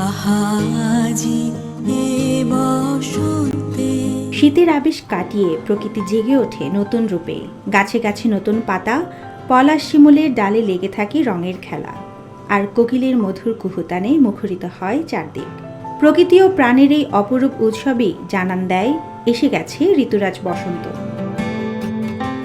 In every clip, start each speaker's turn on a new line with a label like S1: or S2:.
S1: আহাজি এ বসন্তে।
S2: শীতের আবেশ কাটিয়ে প্রকৃতি জেগে ওঠে নতুন রূপে। গাছে গাছে নতুন পাতা, পলাশ শিমুলের ডালে লেগে থাকে রঙের খেলা, আর কোকিলের মধুর কুহুতানে মুখরিত হয় চারদিক। প্রকৃতি ও প্রাণের এই অপরূপ উৎসবই জানান দেয় এসে গেছে ঋতুরাজ বসন্ত।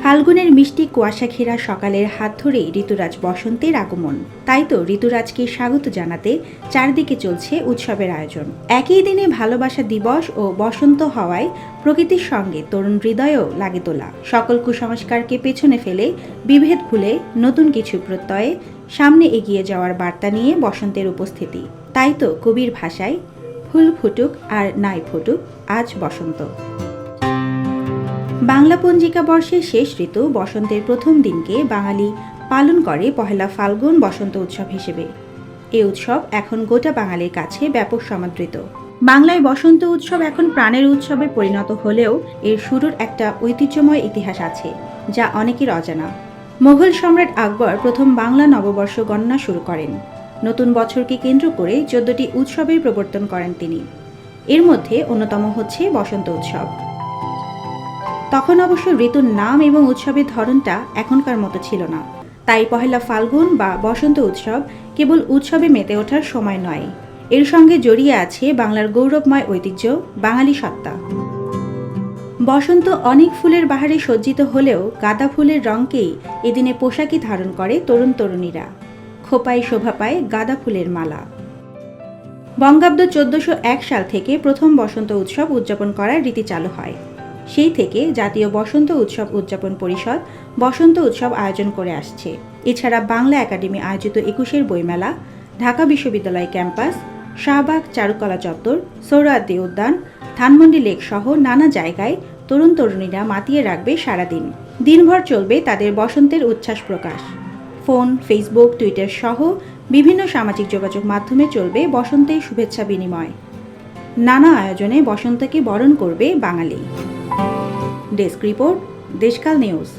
S2: ফাল্গুনের মিষ্টি কুয়াশা ঘেরা সকালের হাত ধরেই ঋতুরাজ বসন্তের আগমন। তাই তো ঋতুরাজকে স্বাগত জানাতে চারদিকে চলছে উৎসবের আয়োজন। একই দিনে ভালোবাসা দিবস ও বসন্ত হওয়ায় প্রকৃতির সঙ্গে তরুণ হৃদয়ও লাগে তোলা। সকল কুসংস্কারকে পেছনে ফেলে বিভেদ ভুলে নতুন কিছু প্রত্যয়ে সামনে এগিয়ে যাওয়ার বার্তা নিয়ে বসন্তের উপস্থিতি। তাই তো কবির ভাষায় ফুল ফুটুক আর নাই ফুটুক আজ বসন্ত। বাংলা পঞ্জিকা বর্ষের শেষ ঋতু বসন্তের প্রথম দিনকে বাঙালি পালন করে পহেলা ফাল্গুন বসন্ত উৎসব হিসেবে। এই উৎসব এখন গোটা বাঙালির কাছে ব্যাপক সমাদৃত। বাংলায় বসন্ত উৎসব এখন প্রাণের উৎসবে পরিণত হলেও এর শুরুর একটা ঐতিহ্যময় ইতিহাস আছে, যা অনেকের অজানা। মোগল সম্রাট আকবর প্রথম বাংলা নববর্ষ গণনা শুরু করেন। নতুন বছরকে কেন্দ্র করে 14টি উৎসবের প্রবর্তন করেন তিনি। এর মধ্যে অন্যতম হচ্ছে বসন্ত উৎসব। তখন অবশ্য ঋতুর নাম এবং উৎসবের ধরনটা এখনকার মতো ছিল না। তাই পহেলা ফাল্গুন বা বসন্ত উৎসব কেবল উৎসবে মেতে ওঠার সময় নয়, এর সঙ্গে জড়িয়ে আছে বাংলার গৌরবময় ঐতিহ্য, বাঙালি সত্তা। বসন্ত অনেক ফুলের বাহারে সজ্জিত হলেও গাঁদা ফুলের রঙকেই এদিনে পোশাকি ধারণ করে তরুণ তরুণীরা। খোপায় শোভা পায় গাঁদা ফুলের মালা। বঙ্গাব্দ 1401 সাল থেকে প্রথম বসন্ত উৎসব উদযাপন করার রীতি চালু হয়। সেই থেকে জাতীয় বসন্ত উৎসব উদযাপন পরিষদ বসন্ত উৎসব আয়োজন করে আসছে। এছাড়া বাংলা একাডেমি আয়োজিত 21 বইমেলা, ঢাকা বিশ্ববিদ্যালয় ক্যাম্পাস, শাহবাগ চারুকলা চত্বর, সোহরাওয়ার্দী উদ্যান, ধানমন্ডি লেক সহ নানা জায়গায় তরুণ তরুণীরা মাতিয়ে রাখবে সারাদিন। দিনভর চলবে তাদের বসন্তের উচ্ছ্বাস প্রকাশ। ফোন, ফেসবুক, টুইটার সহ বিভিন্ন সামাজিক যোগাযোগ মাধ্যমে চলবে বসন্তের শুভেচ্ছা বিনিময়। নানা আয়োজনে বসন্তকে বরণ করবে বাঙালি। Desk report, Deshkal news.